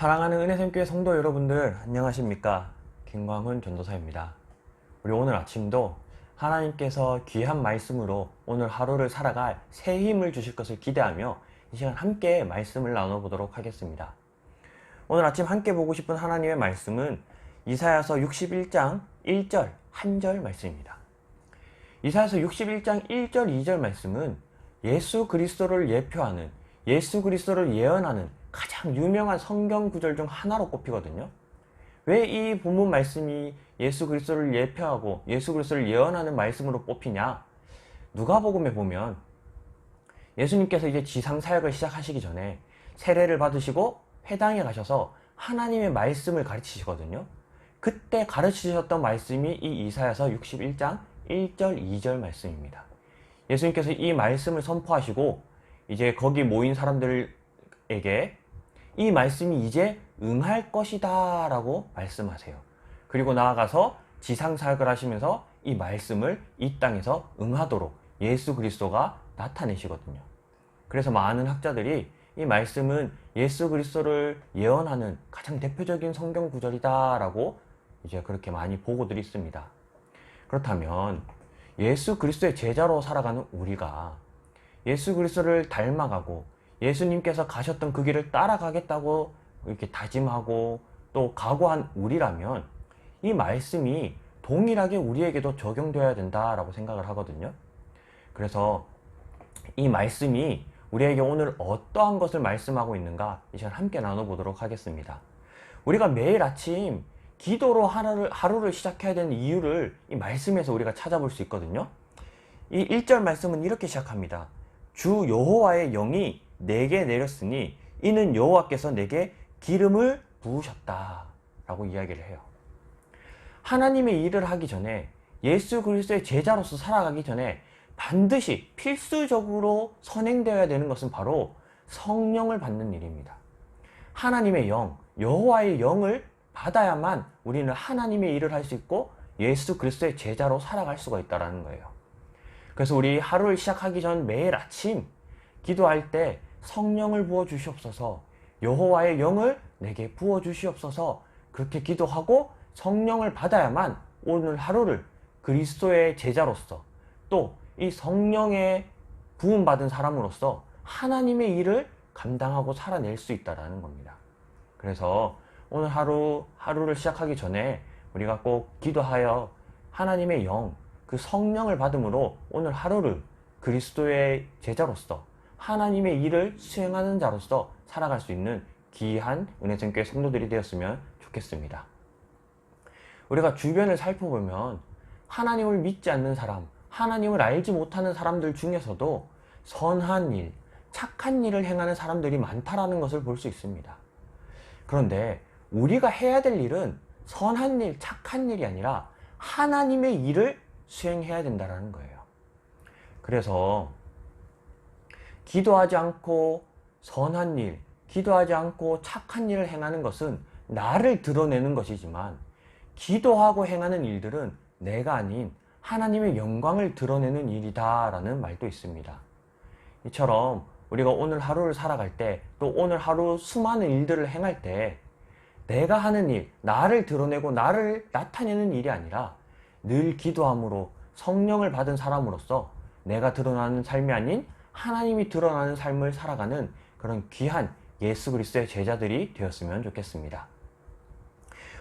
사랑하는 은혜샘교회 성도 여러분들 안녕하십니까? 김광훈 전도사입니다. 우리 오늘 아침도 하나님께서 귀한 말씀으로 오늘 하루를 살아갈 새 힘을 주실 것을 기대하며 이 시간 함께 말씀을 나눠보도록 하겠습니다. 오늘 아침 함께 보고 싶은 하나님의 말씀은 이사야서 61장 1절 한 절 말씀입니다. 이사야서 61장 1절 2절 말씀은 예수 그리스도를 예표하는, 예수 그리스도를 예언하는 가장 유명한 성경 구절 중 하나로 꼽히거든요. 왜 이 본문 말씀이 예수 그리스도를 예표하고 예수 그리스도를 예언하는 말씀으로 뽑히냐? 누가복음에 보면 예수님께서 이제 지상 사역을 시작하시기 전에 세례를 받으시고 회당에 가셔서 하나님의 말씀을 가르치시거든요. 그때 가르치셨던 말씀이 이 이사야서 61장 1절 2절 말씀입니다. 예수님께서 이 말씀을 선포하시고 이제 거기 모인 사람들에게 이 말씀이 이제 응할 것이다 라고 말씀하세요. 그리고 나아가서 지상사역을 하시면서 이 말씀을 이 땅에서 응하도록 예수 그리스도가 나타내시거든요. 그래서 많은 학자들이 이 말씀은 예수 그리스도를 예언하는 가장 대표적인 성경 구절이다 라고 이제 그렇게 많이 보고들이 있습니다. 그렇다면 예수 그리스도의 제자로 살아가는 우리가 예수 그리스도를 닮아가고 예수님께서 가셨던 그 길을 따라가겠다고 이렇게 다짐하고 또 각오한 우리라면 이 말씀이 동일하게 우리에게도 적용되어야 된다라고 생각을 하거든요. 그래서 이 말씀이 우리에게 오늘 어떠한 것을 말씀하고 있는가 이 시간 함께 나눠보도록 하겠습니다. 우리가 매일 아침 기도로 하루를 시작해야 되는 이유를 이 말씀에서 우리가 찾아볼 수 있거든요. 이 1절 말씀은 이렇게 시작합니다. 주 여호와의 영이 내게 내렸으니 이는 여호와께서 내게 기름을 부으셨다 라고 이야기를 해요. 하나님의 일을 하기 전에 예수 그리스도의 제자로서 살아가기 전에 반드시 필수적으로 선행되어야 되는 것은 바로 성령을 받는 일입니다. 하나님의 영, 여호와의 영을 받아야만 우리는 하나님의 일을 할 수 있고 예수 그리스도의 제자로 살아갈 수가 있다는 거예요. 그래서 우리 하루를 시작하기 전 매일 아침 기도할 때 성령을 부어 주시옵소서, 여호와의 영을 내게 부어 주시옵소서 그렇게 기도하고 성령을 받아야만 오늘 하루를 그리스도의 제자로서 또 이 성령의 부음받은 사람으로서 하나님의 일을 감당하고 살아낼 수 있다는 겁니다. 그래서 오늘 하루를 시작하기 전에 우리가 꼭 기도하여 하나님의 영, 그 성령을 받음으로 오늘 하루를 그리스도의 제자로서 하나님의 일을 수행하는 자로서 살아갈 수 있는 귀한 은혜샘교회 성도들이 되었으면 좋겠습니다. 우리가 주변을 살펴보면 하나님을 믿지 않는 사람, 하나님을 알지 못하는 사람들 중에서도 선한 일, 착한 일을 행하는 사람들이 많다라는 것을 볼 수 있습니다. 그런데 우리가 해야 될 일은 선한 일, 착한 일이 아니라 하나님의 일을 수행해야 된다는 거예요. 그래서 기도하지 않고 선한 일, 기도하지 않고 착한 일을 행하는 것은 나를 드러내는 것이지만 기도하고 행하는 일들은 내가 아닌 하나님의 영광을 드러내는 일이다 라는 말도 있습니다. 이처럼 우리가 오늘 하루를 살아갈 때 또 오늘 하루 수많은 일들을 행할 때 내가 하는 일, 나를 드러내고 나를 나타내는 일이 아니라 늘 기도함으로 성령을 받은 사람으로서 내가 드러나는 삶이 아닌 하나님이 드러나는 삶을 살아가는 그런 귀한 예수 그리스도의 제자들이 되었으면 좋겠습니다.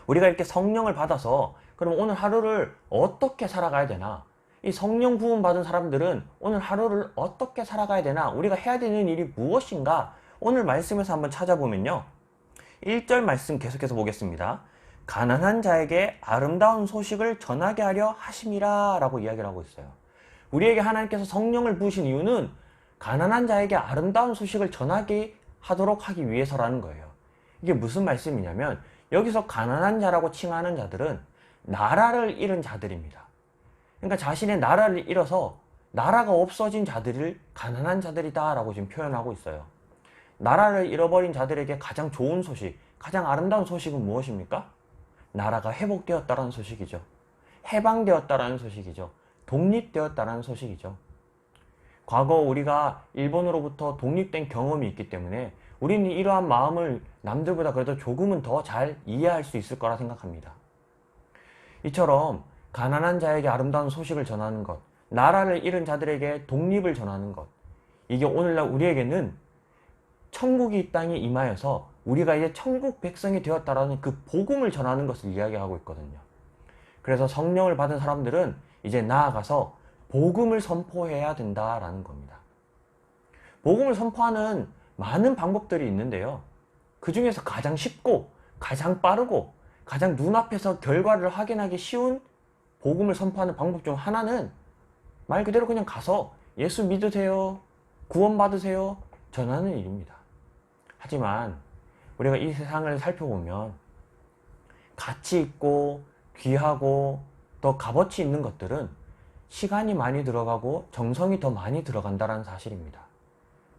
우리가 이렇게 성령을 받아서 그럼 오늘 하루를 어떻게 살아가야 되나? 이 성령 부음 받은 사람들은 오늘 하루를 어떻게 살아가야 되나? 우리가 해야 되는 일이 무엇인가? 오늘 말씀에서 한번 찾아보면요. 1절 말씀 계속해서 보겠습니다. 가난한 자에게 아름다운 소식을 전하게 하려 하심이라 라고 이야기를 하고 있어요. 우리에게 하나님께서 성령을 부으신 이유는 가난한 자에게 아름다운 소식을 전하게 하도록 하기 위해서라는 거예요. 이게 무슨 말씀이냐면 여기서 가난한 자라고 칭하는 자들은 나라를 잃은 자들입니다. 그러니까 자신의 나라를 잃어서 나라가 없어진 자들을 가난한 자들이다 라고 지금 표현하고 있어요. 나라를 잃어버린 자들에게 가장 좋은 소식, 가장 아름다운 소식은 무엇입니까? 나라가 회복되었다라는 소식이죠. 해방되었다라는 소식이죠. 독립되었다라는 소식이죠. 과거 우리가 일본으로부터 독립된 경험이 있기 때문에 우리는 이러한 마음을 남들보다 그래도 조금은 더 잘 이해할 수 있을 거라 생각합니다. 이처럼 가난한 자에게 아름다운 소식을 전하는 것, 나라를 잃은 자들에게 독립을 전하는 것, 이게 오늘날 우리에게는 천국이 이 땅에 임하여서 우리가 이제 천국 백성이 되었다라는 그 복음을 전하는 것을 이야기하고 있거든요. 그래서 성령을 받은 사람들은 이제 나아가서 복음을 선포해야 된다라는 겁니다. 복음을 선포하는 많은 방법들이 있는데요. 그 중에서 가장 쉽고 가장 빠르고 가장 눈앞에서 결과를 확인하기 쉬운 복음을 선포하는 방법 중 하나는 말 그대로 그냥 가서 예수 믿으세요, 구원받으세요 전하는 일입니다. 하지만 우리가 이 세상을 살펴보면 가치 있고 귀하고 더 값어치 있는 것들은 시간이 많이 들어가고 정성이 더 많이 들어간다는 사실입니다.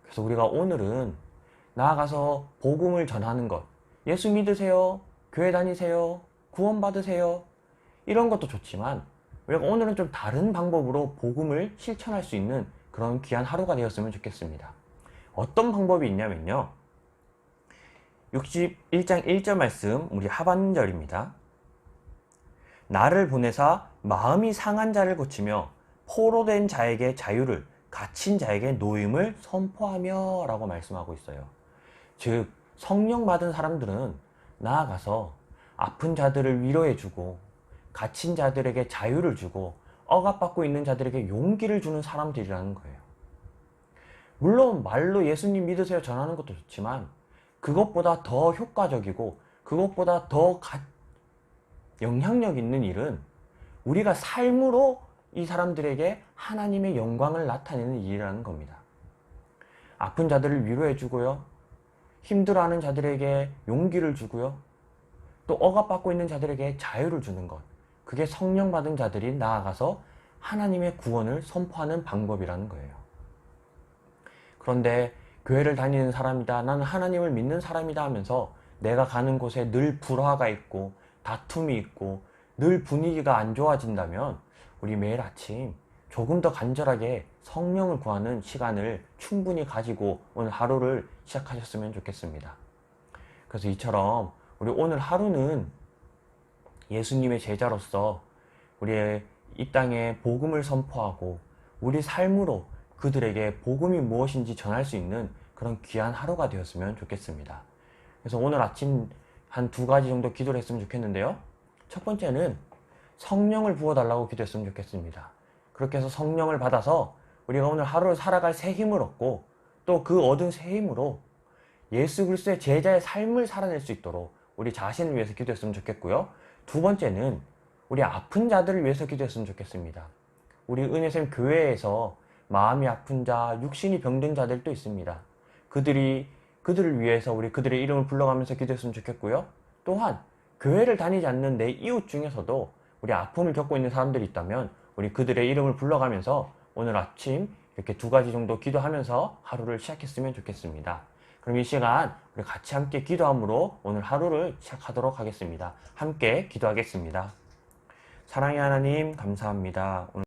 그래서 우리가 오늘은 나아가서 복음을 전하는 것, 예수 믿으세요, 교회 다니세요, 구원받으세요 이런 것도 좋지만 우리가 오늘은 좀 다른 방법으로 복음을 실천할 수 있는 그런 귀한 하루가 되었으면 좋겠습니다. 어떤 방법이 있냐면요, 61장 1절 말씀 우리 하반절입니다. 나를 보내사 마음이 상한 자를 고치며 포로된 자에게 자유를, 갇힌 자에게 노임을 선포하며 라고 말씀하고 있어요. 즉 성령 받은 사람들은 나아가서 아픈 자들을 위로해주고 갇힌 자들에게 자유를 주고 억압받고 있는 자들에게 용기를 주는 사람들이라는 거예요. 물론 말로 예수님 믿으세요 전하는 것도 좋지만 그것보다 더 효과적이고 그것보다 더 영향력 있는 일은 우리가 삶으로 이 사람들에게 하나님의 영광을 나타내는 일이라는 겁니다. 아픈 자들을 위로해 주고요, 힘들어하는 자들에게 용기를 주고요, 또 억압받고 있는 자들에게 자유를 주는 것, 그게 성령 받은 자들이 나아가서 하나님의 구원을 선포하는 방법이라는 거예요. 그런데 교회를 다니는 사람이다, 나는 하나님을 믿는 사람이다 하면서 내가 가는 곳에 늘 불화가 있고 다툼이 있고 늘 분위기가 안 좋아진다면 우리 매일 아침 조금 더 간절하게 성령을 구하는 시간을 충분히 가지고 오늘 하루를 시작하셨으면 좋겠습니다. 그래서 이처럼 우리 오늘 하루는 예수님의 제자로서 우리의 이 땅에 복음을 선포하고 우리 삶으로 그들에게 복음이 무엇인지 전할 수 있는 그런 귀한 하루가 되었으면 좋겠습니다. 그래서 오늘 아침 한 2가지 정도 기도를 했으면 좋겠는데요. 첫 번째는 성령을 부어달라고 기도했으면 좋겠습니다. 그렇게 해서 성령을 받아서 우리가 오늘 하루를 살아갈 새 힘을 얻고 또 그 얻은 새 힘으로 예수 그리스도의 제자의 삶을 살아낼 수 있도록 우리 자신을 위해서 기도했으면 좋겠고요. 2번째는 우리 아픈 자들을 위해서 기도했으면 좋겠습니다. 우리 은혜샘 교회에서 마음이 아픈 자, 육신이 병든 자들도 있습니다. 그들을 위해서 우리 그들의 이름을 불러가면서 기도했으면 좋겠고요. 또한 교회를 다니지 않는 내 이웃 중에서도 우리 아픔을 겪고 있는 사람들이 있다면 우리 그들의 이름을 불러가면서 오늘 아침 이렇게 2가지 정도 기도하면서 하루를 시작했으면 좋겠습니다. 그럼 이 시간 우리 같이 함께 기도함으로 오늘 하루를 시작하도록 하겠습니다. 함께 기도하겠습니다. 사랑의 하나님 감사합니다.